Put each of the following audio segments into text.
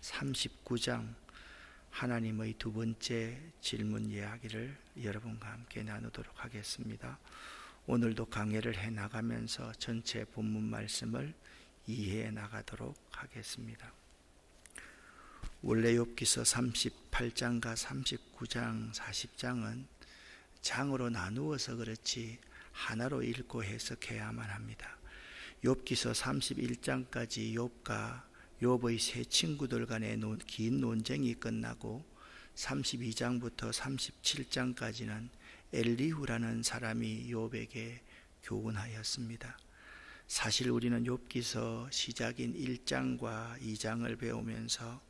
39장 하나님의 두 번째 질문 이야기를 여러분과 함께 나누도록 하겠습니다. 오늘도 강해를 해 나가면서 전체 본문 말씀을 이해해 나가도록 하겠습니다. 원래 욥기서 38장과 39장, 40장은 장으로 나누어서 그렇지 하나로 읽고 해석해야만 합니다. 욥기서 31장까지 욥의 세 친구들 간의 긴 논쟁이 끝나고 32장부터 37장까지는 엘리후라는 사람이 욥에게 교훈하였습니다. 사실 우리는 욥기서 시작인 1장과 2장을 배우면서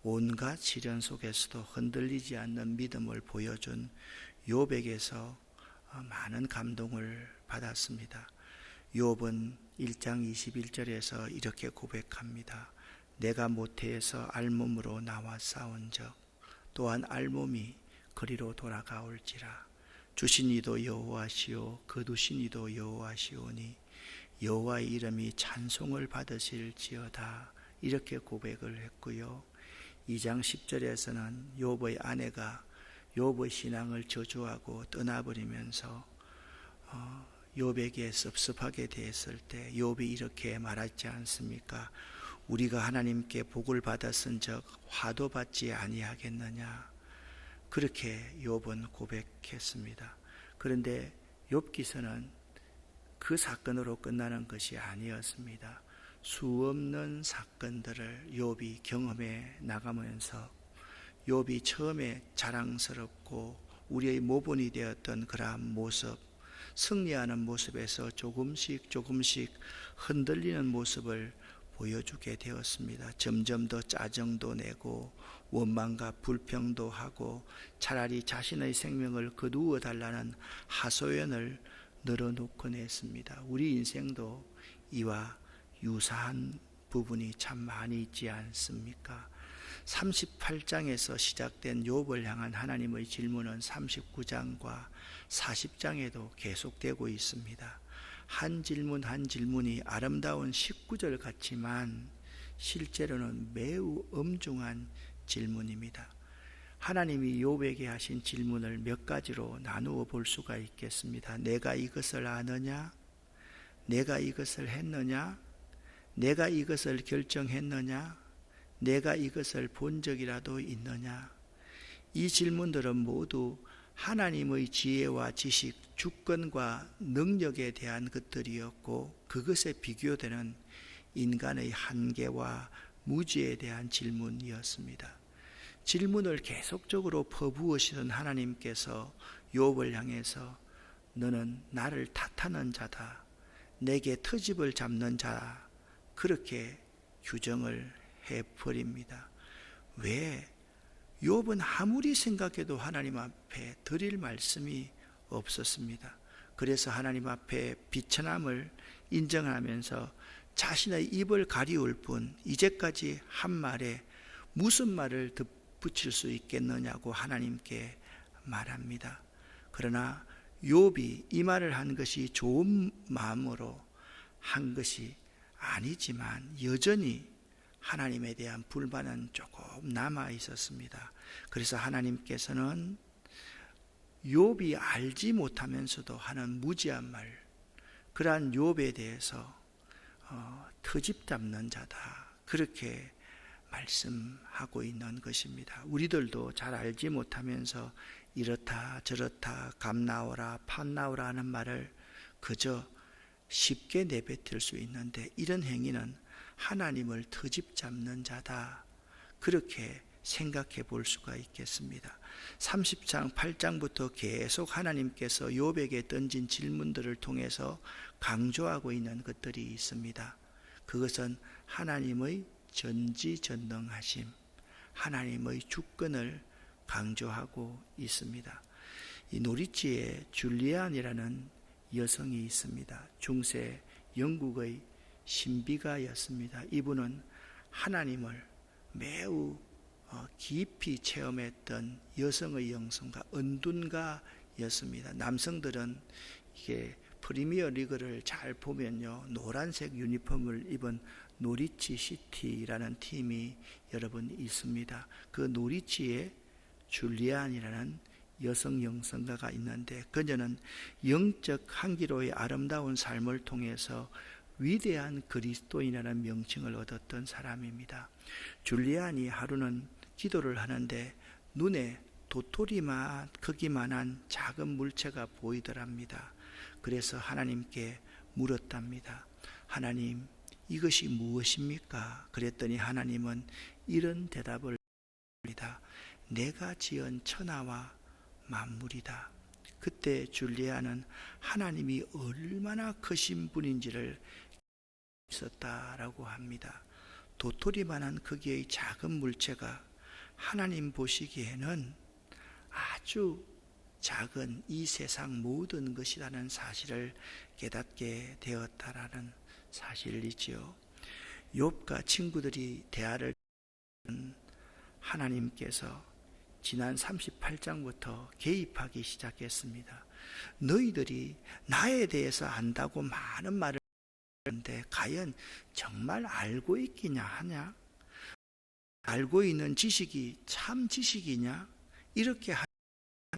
온갖 시련 속에서도 흔들리지 않는 믿음을 보여준 욥에게서 많은 감동을 받았습니다. 욥은 1장 21절에서 이렇게 고백합니다. 내가 모태에서 알몸으로 나와 싸운 적 또한 알몸이 그리로 돌아가올지라. 주신 이도 여호와시오 거두신 이도 여호와시오니 여호와의 이름이 찬송을 받으실지어다. 이렇게 고백을 했고요. 2장 10절에서는 욥의 아내가 욥의 신앙을 저주하고 떠나버리면서 욥에게 섭섭하게 대했을 때 욥이 이렇게 말하지 않습니까? 우리가 하나님께 복을 받았은즉 화도 받지 아니하겠느냐. 그렇게 욥은 고백했습니다. 그런데 욥기서는 그 사건으로 끝나는 것이 아니었습니다. 수없는 사건들을 욥이 경험해 나가면서 욥이 처음에 자랑스럽고 우리의 모본이 되었던 그러한 모습, 승리하는 모습에서 조금씩 흔들리는 모습을 보여주게 되었습니다. 점점 더 짜증도 내고 원망과 불평도 하고 차라리 자신의 생명을 거두어 달라는 하소연을 늘어놓곤 했습니다. 우리 인생도 이와 유사한 부분이 참 많이 있지 않습니까? 38장에서 시작된 욥을 향한 하나님의 질문은 39장과 40장에도 계속되고 있습니다. 한 질문 한 질문이 아름다운 19절 같지만 실제로는 매우 엄중한 질문입니다. 하나님이 욥에게 하신 질문을 몇 가지로 나누어 볼 수가 있겠습니다. 내가 이것을 아느냐? 내가 이것을 했느냐? 내가 이것을 결정했느냐? 내가 이것을 본 적이라도 있느냐? 이 질문들은 모두 하나님의 지혜와 지식, 주권과 능력에 대한 것들이었고 그것에 비교되는 인간의 한계와 무지에 대한 질문이었습니다. 질문을 계속적으로 퍼부으시던 하나님께서 욥을 향해서 너는 나를 탓하는 자다. 내게 트집을 잡는 자다. 그렇게 규정을 해버립니다. 왜? 욥은 아무리 생각해도 하나님 앞에 드릴 말씀이 없었습니다. 그래서 하나님 앞에 비천함을 인정하면서 자신의 입을 가리울 뿐 이제까지 한 말에 무슨 말을 덧붙일 수 있겠느냐고 하나님께 말합니다. 그러나 욥이 이 말을 한 것이 좋은 마음으로 한 것이 아니지만 여전히 하나님에 대한 불만은 조금 남아 있었습니다. 그래서 하나님께서는 욥이 알지 못하면서도 하는 무지한 말, 그러한 욥에 대해서 트집 잡는 자다. 그렇게 말씀하고 있는 것입니다. 우리들도 잘 알지 못하면서 이렇다 저렇다 감 나오라 판 나오라 하는 말을 그저 쉽게 내뱉을 수 있는데 이런 행위는 하나님을 트집 잡는 자다. 그렇게 생각해 볼 수가 있겠습니다. 30장 8장부터 계속 하나님께서 욥에게 던진 질문들을 통해서 강조하고 있는 것들이 있습니다. 그것은 하나님의 전지전능하심, 하나님의 주권을 강조하고 있습니다. 이 노리지에 줄리안이라는 여성이 있습니다. 중세 영국의 신비가였습니다. 이분은 하나님을 매우 깊이 체험했던 여성의 영성과 은둔가였습니다. 남성들은 이게 프리미어 리그를 잘 보면요, 노란색 유니폼을 입은 노리치 시티라는 팀이 여러분 있습니다. 그 노리치에 줄리안이라는 여성 영성가가 있는데 그녀는 영적 한기로의 아름다운 삶을 통해서 위대한 그리스도인이라는 명칭을 얻었던 사람입니다. 줄리안이 하루는 기도를 하는데 눈에 도토리만 크기만한 작은 물체가 보이더랍니다. 그래서 하나님께 물었답니다. 하나님, 이것이 무엇입니까? 그랬더니 하나님은 이런 대답을 합니다. 내가 지은 천하와 만물이다. 그때 줄리아는 하나님이 얼마나 크신 분인지를 있었다라고 합니다. 도토리만한 크기의 작은 물체가 하나님 보시기에는 아주 작은 이 세상 모든 것이라는 사실을 깨닫게 되었다라는 사실이지요. 욥과 친구들이 대화를 하나님께서 지난 38장부터 개입하기 시작했습니다. 너희들이 나에 대해서 안다고 많은 말을 하는데 과연 정말 알고 있기냐 하냐? 알고 있는 지식이 참 지식이냐? 이렇게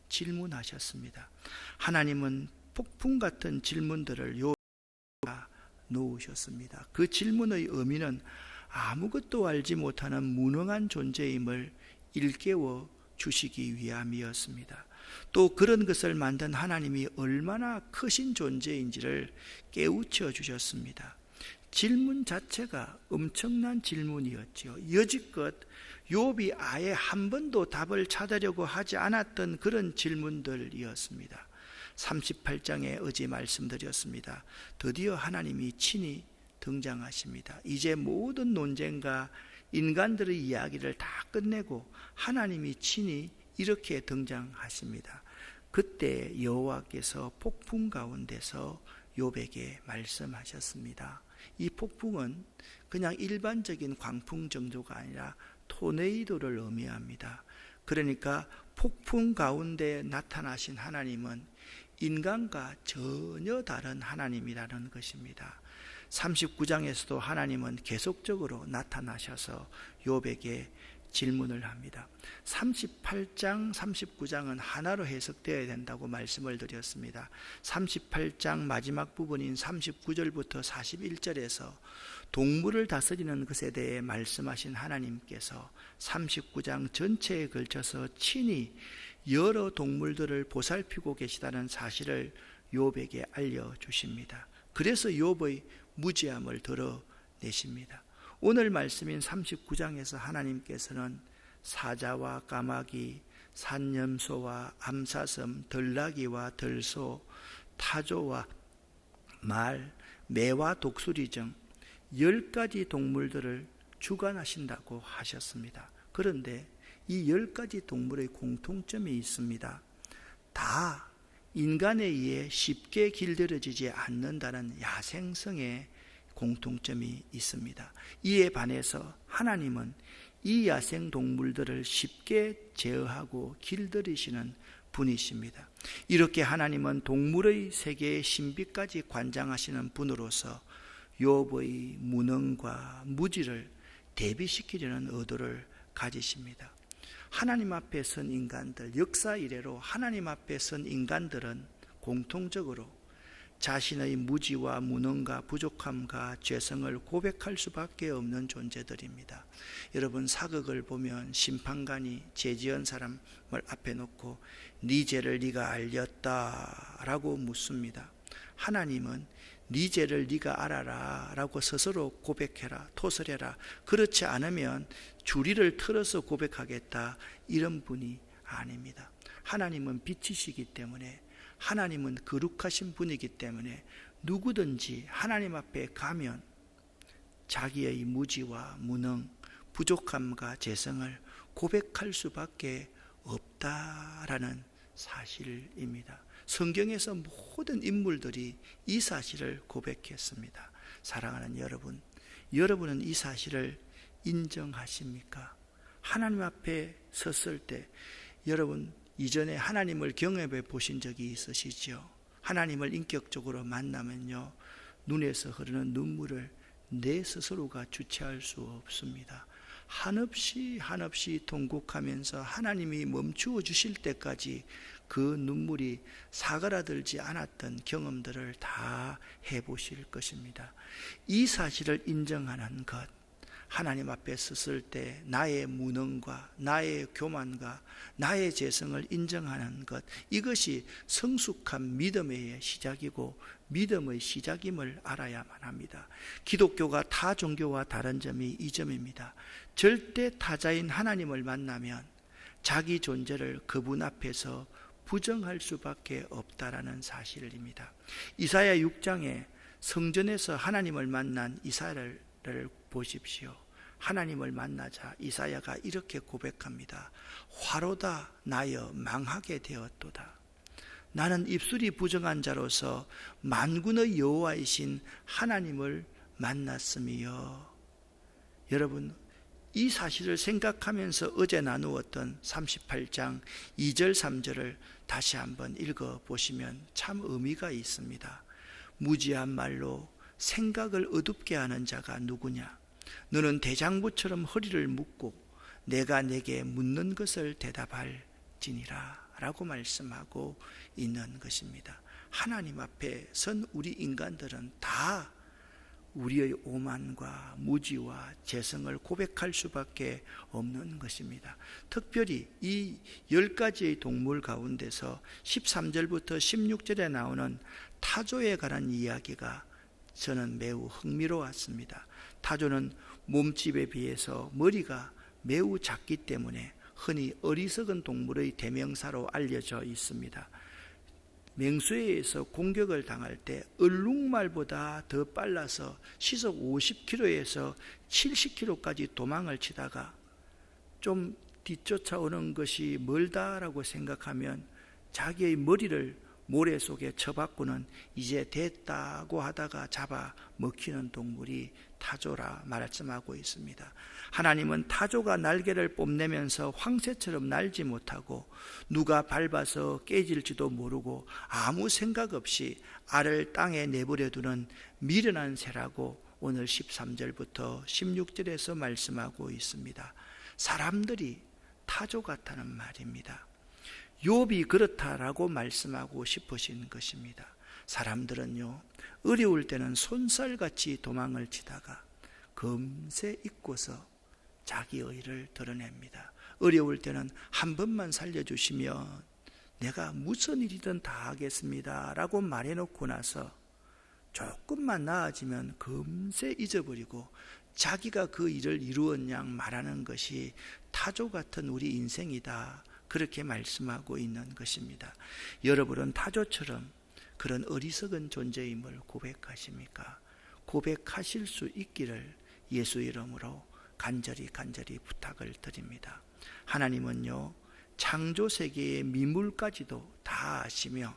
질문하셨습니다. 하나님은 폭풍 같은 질문들을 욥에게 놓으셨습니다. 그 질문의 의미는 아무것도 알지 못하는 무능한 존재임을 일깨워 주시기 위함이었습니다. 또 그런 것을 만든 하나님이 얼마나 크신 존재인지를 깨우쳐 주셨습니다. 질문 자체가 엄청난 질문이었죠. 여지껏 욥이 아예 한 번도 답을 찾으려고 하지 않았던 그런 질문들이었습니다. 38장에 어제 말씀드렸습니다. 드디어 하나님이 친히 등장하십니다. 이제 모든 논쟁과 인간들의 이야기를 다 끝내고 하나님이 친히 이렇게 등장하십니다. 그때 여호와께서 폭풍 가운데서 욥에게 말씀하셨습니다. 이 폭풍은 그냥 일반적인 광풍 정도가 아니라 토네이도를 의미합니다. 그러니까 폭풍 가운데 나타나신 하나님은 인간과 전혀 다른 하나님이라는 것입니다. 39장에서도 하나님은 계속적으로 나타나셔서 욥에게 질문을 합니다. 38장, 39장은 하나로 해석되어야 된다고 말씀을 드렸습니다. 38장 마지막 부분인 39절부터 41절에서 동물을 다스리는 것에 대해 말씀하신 하나님께서 39장 전체에 걸쳐서 친히 여러 동물들을 보살피고 계시다는 사실을 욥에게 알려주십니다. 그래서 욥의 무지함을 드러내십니다. 오늘 말씀인 39장에서 하나님께서는 사자와 까마귀, 산염소와 암사슴, 들나귀와 들소, 타조와 말, 매와 독수리 등 10가지 동물들을 주관하신다고 하셨습니다. 그런데 이 10가지 동물의 공통점이 있습니다. 다 인간에 의해 쉽게 길들여지지 않는다는 야생성의 공통점이 있습니다. 이에 반해서 하나님은 이 야생 동물들을 쉽게 제어하고 길들이시는 분이십니다. 이렇게 하나님은 동물의 세계의 신비까지 관장하시는 분으로서 욥의 무능과 무지를 대비시키려는 의도를 가지십니다. 하나님 앞에 선 인간들, 역사 이래로 하나님 앞에 선 인간들은 공통적으로 자신의 무지와 무능과 부족함과 죄성을 고백할 수밖에 없는 존재들입니다. 여러분, 사극을 보면 심판관이 죄지은 사람을 앞에 놓고 네 죄를 네가 알렸다 라고 묻습니다. 하나님은 네 죄를 네가 알아라 라고 스스로 고백해라, 토설해라. 그렇지 않으면 주리를 틀어서 고백하겠다, 이런 분이 아닙니다. 하나님은 빛이시기 때문에, 하나님은 거룩하신 분이기 때문에 누구든지 하나님 앞에 가면 자기의 무지와 무능, 부족함과 죄성을 고백할 수밖에 없다라는 사실입니다. 성경에서 모든 인물들이 이 사실을 고백했습니다. 사랑하는 여러분, 여러분은 이 사실을 인정하십니까? 하나님 앞에 섰을 때 여러분 이전에 하나님을 경험해 보신 적이 있으시죠? 하나님을 인격적으로 만나면요, 눈에서 흐르는 눈물을 내 스스로가 주체할 수 없습니다. 한없이 통곡하면서 하나님이 멈추어 주실 때까지 그 눈물이 사그라들지 않았던 경험들을 다 해보실 것입니다. 이 사실을 인정하는 것, 하나님 앞에 섰을 때 나의 무능과 나의 교만과 나의 재성을 인정하는 것, 이것이 성숙한 믿음의 시작이고 믿음의 시작임을 알아야만 합니다. 기독교가 타 종교와 다른 점이 이 점입니다. 절대 타자인 하나님을 만나면 자기 존재를 그분 앞에서 부정할 수밖에 없다라는 사실입니다. 이사야 6장에 성전에서 하나님을 만난 이사야를 보십시오. 하나님을 만나자 이사야가 이렇게 고백합니다. 화로다 나여 망하게 되었도다. 나는 입술이 부정한 자로서 만군의 여호와이신 하나님을 만났으며. 여러분, 이 사실을 생각하면서 어제 나누었던 38장 2절 3절을 다시 한번 읽어보시면 참 의미가 있습니다. 무지한 말로 생각을 어둡게 하는 자가 누구냐? 너는 대장부처럼 허리를 묶고 내가 내게 묻는 것을 대답할지니라 라고 말씀하고 있는 것입니다. 하나님 앞에 선 우리 인간들은 다 우리의 오만과 무지와 재성을 고백할 수밖에 없는 것입니다. 특별히 이 10가지의 동물 가운데서 13절부터 16절에 나오는 타조에 관한 이야기가 저는 매우 흥미로웠습니다. 타조는 몸집에 비해서 머리가 매우 작기 때문에 흔히 어리석은 동물의 대명사로 알려져 있습니다. 맹수에서 공격을 당할 때 얼룩말보다 더 빨라서 시속 50km에서 70km까지 도망을 치다가 좀 뒤쫓아오는 것이 멀다라고 생각하면 자기의 머리를 모래 속에 쳐박고는 이제 됐다고 하다가 잡아 먹히는 동물이 타조라 말씀하고 있습니다. 하나님은 타조가 날개를 뽐내면서 황새처럼 날지 못하고 누가 밟아서 깨질지도 모르고 아무 생각 없이 알을 땅에 내버려 두는 미련한 새라고 오늘 13절부터 16절에서 말씀하고 있습니다. 사람들이 타조 같다는 말입니다. 욥이 그렇다라고 말씀하고 싶으신 것입니다. 사람들은요, 어려울 때는 손살같이 도망을 치다가 금세 잊고서 자기의 일을 드러냅니다. 어려울 때는 한 번만 살려주시면 내가 무슨 일이든 다 하겠습니다 라고 말해놓고 나서 조금만 나아지면 금세 잊어버리고 자기가 그 일을 이루었 양 말하는 것이 타조 같은 우리 인생이다, 그렇게 말씀하고 있는 것입니다. 여러분은 타조처럼 그런 어리석은 존재임을 고백하십니까? 고백하실 수 있기를 예수 이름으로 간절히 부탁을 드립니다. 하나님은요, 창조 세계의 미물까지도 다 아시며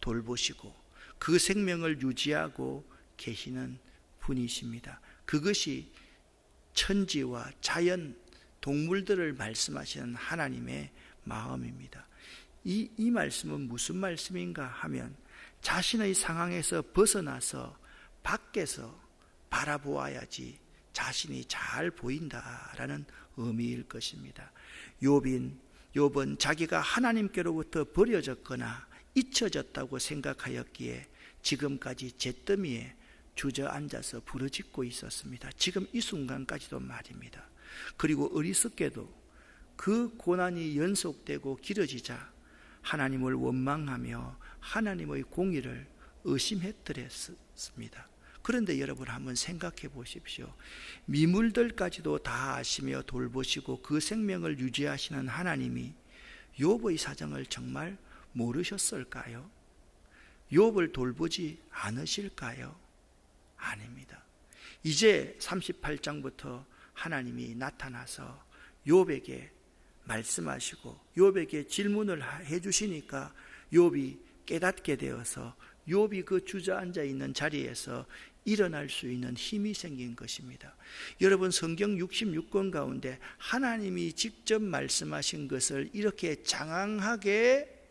돌보시고 그 생명을 유지하고 계시는 분이십니다. 그것이 천지와 자연, 동물들을 말씀하시는 하나님의 마음입니다. 이 말씀은 무슨 말씀인가 하면 자신의 상황에서 벗어나서 밖에서 바라보아야지 자신이 잘 보인다라는 의미일 것입니다. 욥은 자기가 하나님께로부터 버려졌거나 잊혀졌다고 생각하였기에 지금까지 잿더미에 주저앉아서 부르짖고 있었습니다. 지금 이 순간까지도 말입니다. 그리고 어리석게도 그 고난이 연속되고 길어지자 하나님을 원망하며 하나님의 공의를 의심했더랬습니다. 그런데 여러분 한번 생각해 보십시오. 미물들까지도 다 아시며 돌보시고 그 생명을 유지하시는 하나님이 욥의 사정을 정말 모르셨을까요? 욥을 돌보지 않으실까요? 아닙니다. 이제 38장부터 하나님이 나타나서 욥에게 말씀하시고 욥에게 질문을 해주시니까 욥이 깨닫게 되어서 욥이 그 주저앉아 있는 자리에서 일어날 수 있는 힘이 생긴 것입니다. 여러분, 성경 66권 가운데 하나님이 직접 말씀하신 것을 이렇게 장황하게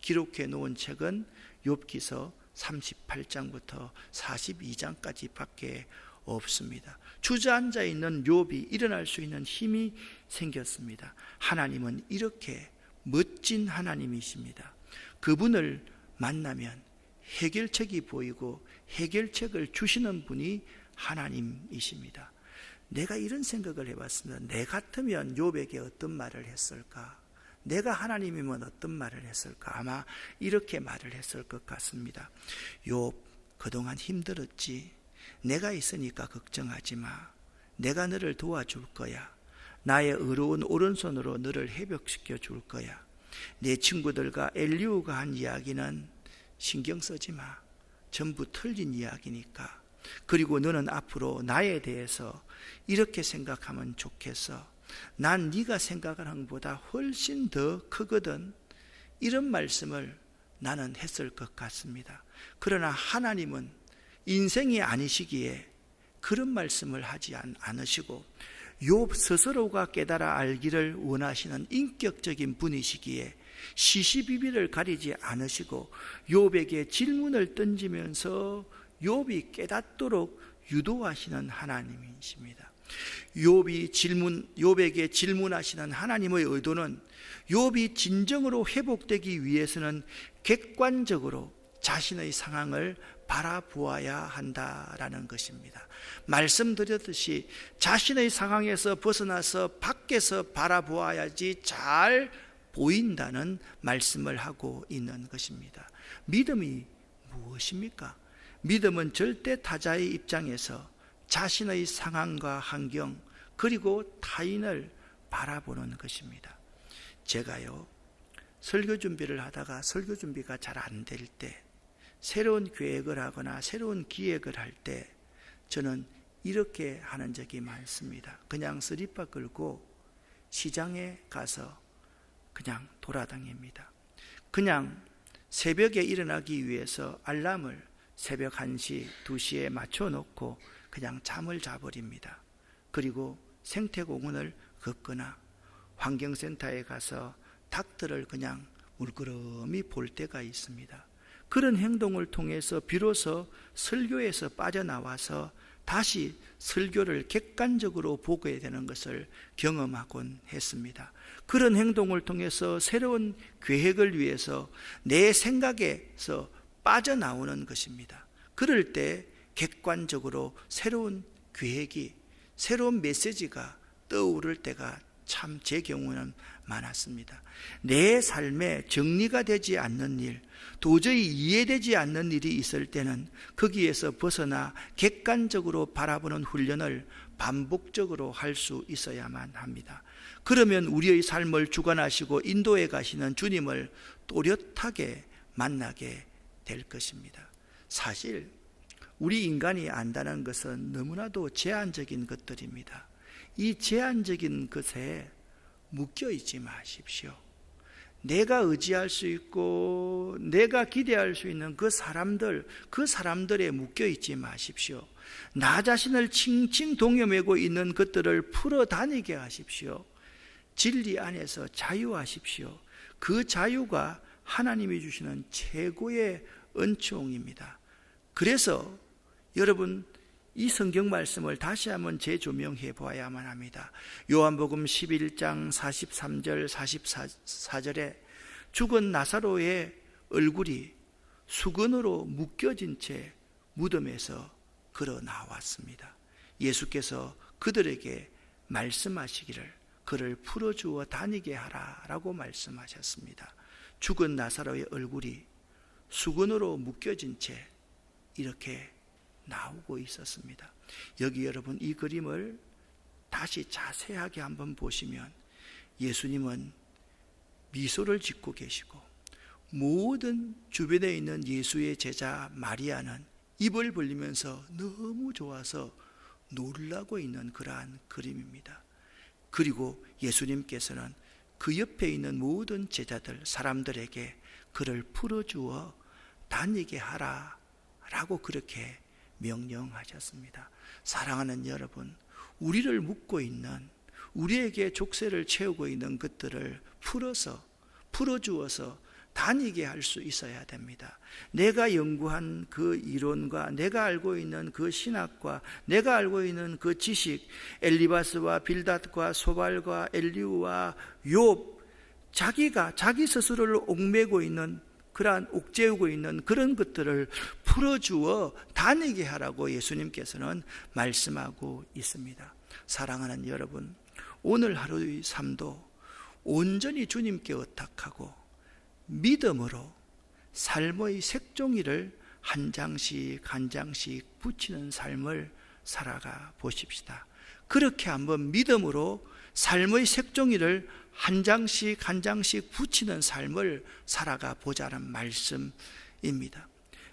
기록해 놓은 책은 욥기서 38장부터 42장까지 밖에 없습니다. 주저앉아 있는 욥이 일어날 수 있는 힘이 생겼습니다. 하나님은 이렇게 멋진 하나님이십니다. 그분을 만나면 해결책이 보이고 해결책을 주시는 분이 하나님이십니다. 내가 이런 생각을 해봤습니다. 내 같으면 욥에게 어떤 말을 했을까? 내가 하나님이면 어떤 말을 했을까? 아마 이렇게 말을 했을 것 같습니다. 욥, 그동안 힘들었지. 내가 있으니까 걱정하지 마. 내가 너를 도와줄 거야. 나의 의로운 오른손으로 너를 회복시켜 줄 거야. 내 친구들과 엘리후가 한 이야기는 신경 쓰지 마. 전부 틀린 이야기니까. 그리고 너는 앞으로 나에 대해서 이렇게 생각하면 좋겠어. 난 네가 생각하는 것보다 훨씬 더 크거든. 이런 말씀을 나는 했을 것 같습니다. 그러나 하나님은 인생이 아니시기에 그런 말씀을 하지 않으시고 욥 스스로가 깨달아 알기를 원하시는 인격적인 분이시기에 시시비비를 가리지 않으시고 욥에게 질문을 던지면서 욥이 깨닫도록 유도하시는 하나님이십니다. 욥에게 질문하시는 하나님의 의도는 욥이 진정으로 회복되기 위해서는 객관적으로 자신의 상황을 바라보아야 한다라는 것입니다. 말씀드렸듯이 자신의 상황에서 벗어나서 밖에서 바라보아야지 잘 보인다는 말씀을 하고 있는 것입니다. 믿음이 무엇입니까? 믿음은 절대 타자의 입장에서 자신의 상황과 환경 그리고 타인을 바라보는 것입니다. 제가요, 설교 준비를 하다가 설교 준비가 잘 안 될 때, 새로운 계획을 하거나 새로운 기획을 할 때 저는 이렇게 하는 적이 많습니다. 그냥 쓰리바 끌고 시장에 가서 그냥 돌아다닙니다. 그냥 새벽에 일어나기 위해서 알람을 새벽 1시, 2시에 맞춰놓고 그냥 잠을 자버립니다. 그리고 생태공원을 걷거나 환경센터에 가서 닭들을 그냥 물끄러미 볼 때가 있습니다. 그런 행동을 통해서 비로소 설교에서 빠져나와서 다시 설교를 객관적으로 보게 되는 것을 경험하곤 했습니다. 그런 행동을 통해서 새로운 계획을 위해서 내 생각에서 빠져나오는 것입니다. 그럴 때 객관적으로 새로운 계획이, 새로운 메시지가 떠오를 때가 참 제 경우는 많았습니다. 내 삶에 정리가 되지 않는 일, 도저히 이해되지 않는 일이 있을 때는 거기에서 벗어나 객관적으로 바라보는 훈련을 반복적으로 할 수 있어야만 합니다. 그러면 우리의 삶을 주관하시고 인도해 가시는 주님을 또렷하게 만나게 될 것입니다. 사실 우리 인간이 안다는 것은 너무나도 제한적인 것들입니다. 이 제한적인 것에 묶여 있지 마십시오. 내가 의지할 수 있고 내가 기대할 수 있는 그 사람들에 묶여 있지 마십시오. 나 자신을 칭칭 동여매고 있는 것들을 풀어 다니게 하십시오. 진리 안에서 자유하십시오. 그 자유가 하나님이 주시는 최고의 은총입니다. 그래서 여러분, 이 성경 말씀을 다시 한번 재조명해 보아야만 합니다. 요한복음 11장 43절 44절에 죽은 나사로의 얼굴이 수건으로 묶여진 채 무덤에서 걸어 나왔습니다. 예수께서 그들에게 말씀하시기를 그를 풀어주어 다니게 하라라고 말씀하셨습니다. 죽은 나사로의 얼굴이 수건으로 묶여진 채 이렇게 나오고 있었습니다. 여기 여러분, 이 그림을 다시 자세하게 한번 보시면 예수님은 미소를 짓고 계시고 모든 주변에 있는 예수의 제자 마리아는 입을 벌리면서 너무 좋아서 놀라고 있는 그러한 그림입니다. 그리고 예수님께서는 그 옆에 있는 모든 제자들, 사람들에게 그를 풀어주어 다니게 하라라고 그렇게 명령하셨습니다. 사랑하는 여러분, 우리를 묶고 있는, 우리에게 족쇄를 채우고 있는 것들을 풀어주어서 다니게 할 수 있어야 됩니다. 내가 연구한 그 이론과 내가 알고 있는 그 신학과 내가 알고 있는 그 지식, 엘리바스와 빌닷과 소발과 엘리우와 욥, 자기가 자기 스스로를 옥매고 있는 그러한 옥죄우고 있는 그런 것들을 풀어주어 다니게 하라고 예수님께서는 말씀하고 있습니다. 사랑하는 여러분, 오늘 하루의 삶도 온전히 주님께 의탁하고 믿음으로 삶의 색종이를 한 장씩 한 장씩 붙이는 삶을 살아가 보십시다. 그렇게 한번 믿음으로 삶의 색종이를 한 장씩 한 장씩 붙이는 삶을 살아가 보자는 말씀입니다.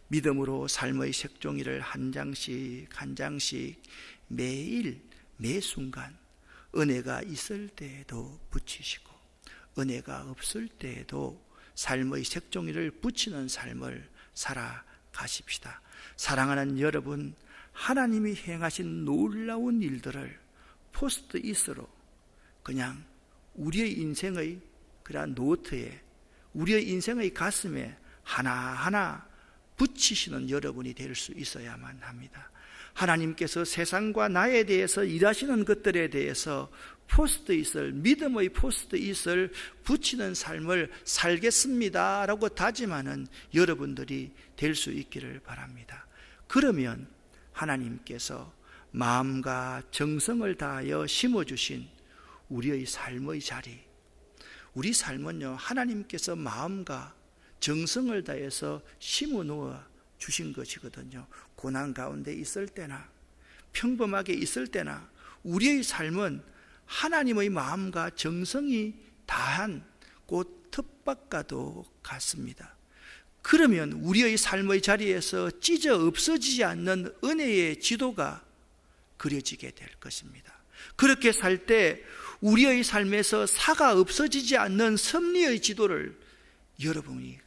믿음으로 삶의 색종이를 한 장씩 한 장씩 매일 매 순간 은혜가 있을 때에도 붙이시고 은혜가 없을 때에도 삶의 색종이를 붙이는 삶을 살아가십시다. 사랑하는 여러분, 하나님이 행하신 놀라운 일들을 포스트잇으로 그냥 우리의 인생의 그러한 노트에, 우리의 인생의 가슴에 하나하나 붙이시는 여러분이 될 수 있어야만 합니다. 하나님께서 세상과 나에 대해서 일하시는 것들에 대해서 포스트잇을, 믿음의 포스트잇을 붙이는 삶을 살겠습니다 라고 다짐하는 여러분들이 될 수 있기를 바랍니다. 그러면 하나님께서 마음과 정성을 다하여 심어주신 우리의 삶의 자리, 우리 삶은요, 하나님께서 마음과 정성을 다해서 심어 놓아 주신 것이거든요. 고난 가운데 있을 때나 평범하게 있을 때나 우리의 삶은 하나님의 마음과 정성이 다한 꽃 텃밭과도 같습니다. 그러면 우리의 삶의 자리에서 찢어 없어지지 않는 은혜의 지도가 그려지게 될 것입니다. 그렇게 살 때 우리의 삶에서 사가 없어지지 않는 섭리의 지도를 여러분이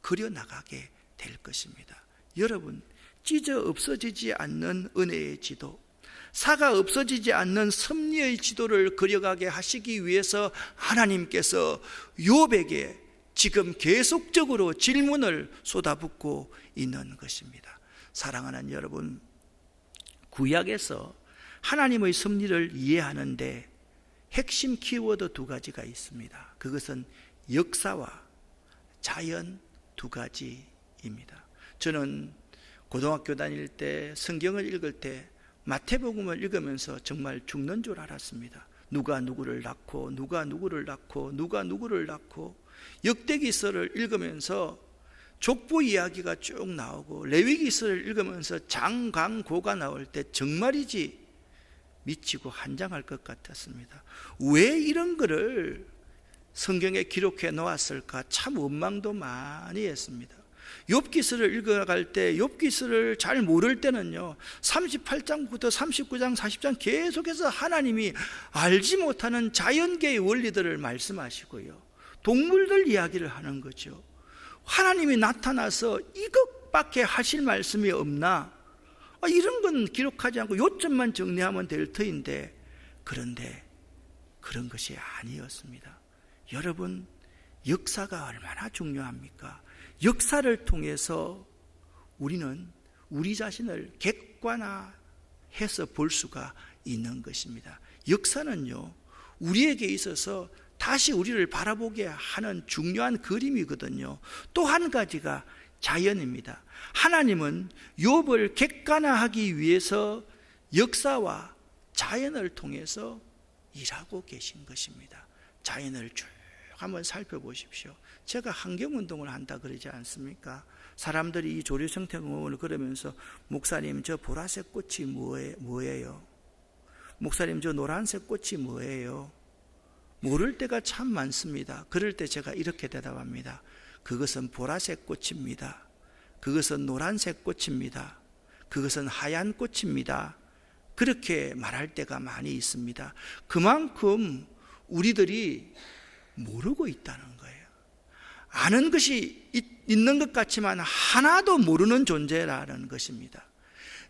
그려나가게 될 것입니다. 여러분, 찢어 없어지지 않는 은혜의 지도, 사가 없어지지 않는 섭리의 지도를 그려가게 하시기 위해서 하나님께서 욥에게 지금 계속적으로 질문을 쏟아붓고 있는 것입니다. 사랑하는 여러분, 구약에서 하나님의 섭리를 이해하는데 핵심 키워드 두 가지가 있습니다. 그것은 역사와 자연 두 가지입니다. 저는 고등학교 다닐 때 성경을 읽을 때 마태복음을 읽으면서 정말 죽는 줄 알았습니다. 누가 누구를 낳고 누가 누구를 낳고 누가 누구를 낳고, 역대기서를 읽으면서 족보 이야기가 쭉 나오고 레위기서를 읽으면서 장강고가 나올 때 정말이지 미치고 한장할 것 같았습니다. 왜 이런 거를 성경에 기록해 놓았을까 참 원망도 많이 했습니다. 욥기서를 읽어갈 때, 욥기서를 잘 모를 때는요 38장부터 39장 40장 계속해서 하나님이 알지 못하는 자연계의 원리들을 말씀하시고요, 동물들 이야기를 하는 거죠. 하나님이 나타나서 이것밖에 하실 말씀이 없나? 이런 건 기록하지 않고 요점만 정리하면 될 터인데, 그런데 그런 것이 아니었습니다. 여러분, 역사가 얼마나 중요합니까? 역사를 통해서 우리는 우리 자신을 객관화해서 볼 수가 있는 것입니다. 역사는요, 우리에게 있어서 다시 우리를 바라보게 하는 중요한 그림이거든요. 또 한 가지가 자연입니다. 하나님은 욥을 객관화하기 위해서 역사와 자연을 통해서 일하고 계신 것입니다. 자연을 쭉 한번 살펴보십시오. 제가 환경운동을 한다 그러지 않습니까? 사람들이 이 조류생태공원을 걸으면서 목사님 저 보라색 꽃이 뭐예요? 목사님 저 노란색 꽃이 뭐예요? 모를 때가 참 많습니다. 그럴 때 제가 이렇게 대답합니다. 그것은 보라색 꽃입니다. 그것은 노란색 꽃입니다. 그것은 하얀 꽃입니다. 그렇게 말할 때가 많이 있습니다. 그만큼 우리들이 모르고 있다는 거예요. 아는 것이 있는 것 같지만 하나도 모르는 존재라는 것입니다.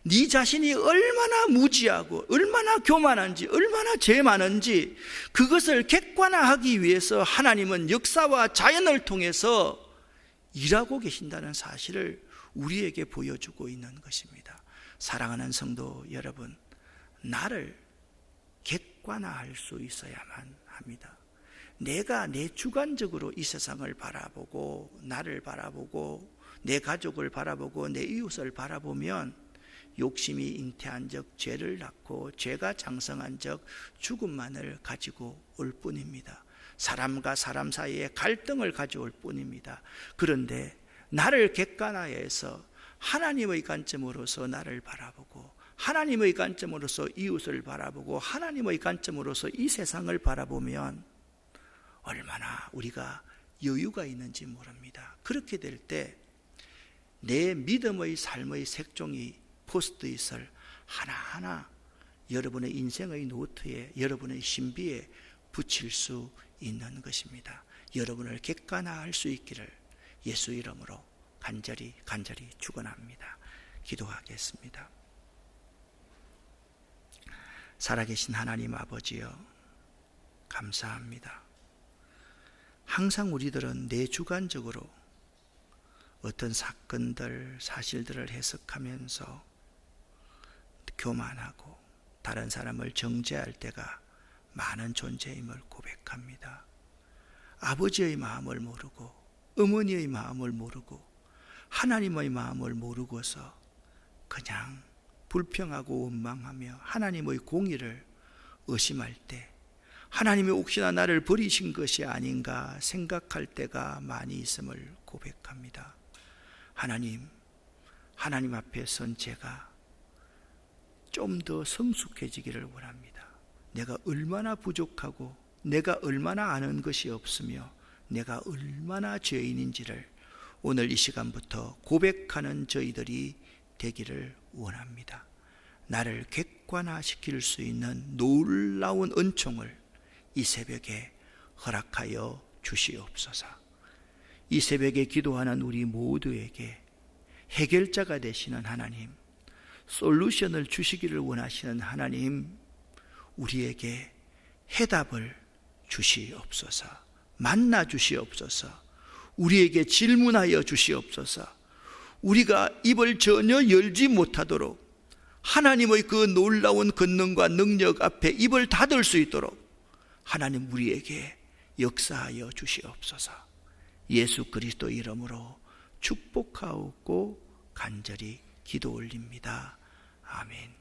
네 자신이 얼마나 무지하고 얼마나 교만한지, 얼마나 죄 많은지 그것을 객관화하기 위해서 하나님은 역사와 자연을 통해서 일하고 계신다는 사실을 우리에게 보여주고 있는 것입니다. 사랑하는 성도 여러분, 나를 객관화할 수 있어야만 합니다. 내가 내 주관적으로 이 세상을 바라보고 나를 바라보고 내 가족을 바라보고 내 이웃을 바라보면 욕심이 잉태한 적 죄를 낳고 죄가 장성한 적 죽음만을 가지고 올 뿐입니다. 사람과 사람 사이에 갈등을 가져올 뿐입니다. 그런데 나를 객관화해서 하나님의 관점으로서 나를 바라보고 하나님의 관점으로서 이웃을 바라보고 하나님의 관점으로서 이 세상을 바라보면 얼마나 우리가 여유가 있는지 모릅니다. 그렇게 될 때 내 믿음의 삶의 색종이 포스트잇을 하나하나 여러분의 인생의 노트에, 여러분의 신비에 붙일 수 있는 것입니다. 여러분을 객관화할 수 있기를 예수 이름으로 간절히 축원합니다. 기도하겠습니다. 살아계신 하나님 아버지여, 감사합니다. 항상 우리들은 내주관적으로 어떤 사건들, 사실들을 해석하면서 교만하고 다른 사람을 정죄할 때가 많은 존재임을 고백합니다. 아버지의 마음을 모르고 어머니의 마음을 모르고 하나님의 마음을 모르고서 그냥 불평하고 원망하며 하나님의 공의를 의심할 때 하나님이 혹시나 나를 버리신 것이 아닌가 생각할 때가 많이 있음을 고백합니다. 하나님 앞에 선 제가 좀 더 성숙해지기를 원합니다. 내가 얼마나 부족하고 내가 얼마나 아는 것이 없으며 내가 얼마나 죄인인지를 오늘 이 시간부터 고백하는 저희들이 되기를 원합니다. 나를 객관화시킬 수 있는 놀라운 은총을 이 새벽에 허락하여 주시옵소서. 이 새벽에 기도하는 우리 모두에게 해결자가 되시는 하나님, 솔루션을 주시기를 원하시는 하나님, 우리에게 해답을 주시옵소서. 만나 주시옵소서. 우리에게 질문하여 주시옵소서. 우리가 입을 전혀 열지 못하도록 하나님의 그 놀라운 권능과 능력 앞에 입을 닫을 수 있도록 하나님 우리에게 역사하여 주시옵소서. 예수 그리스도 이름으로 축복하옵고 간절히 기도 올립니다. 아멘.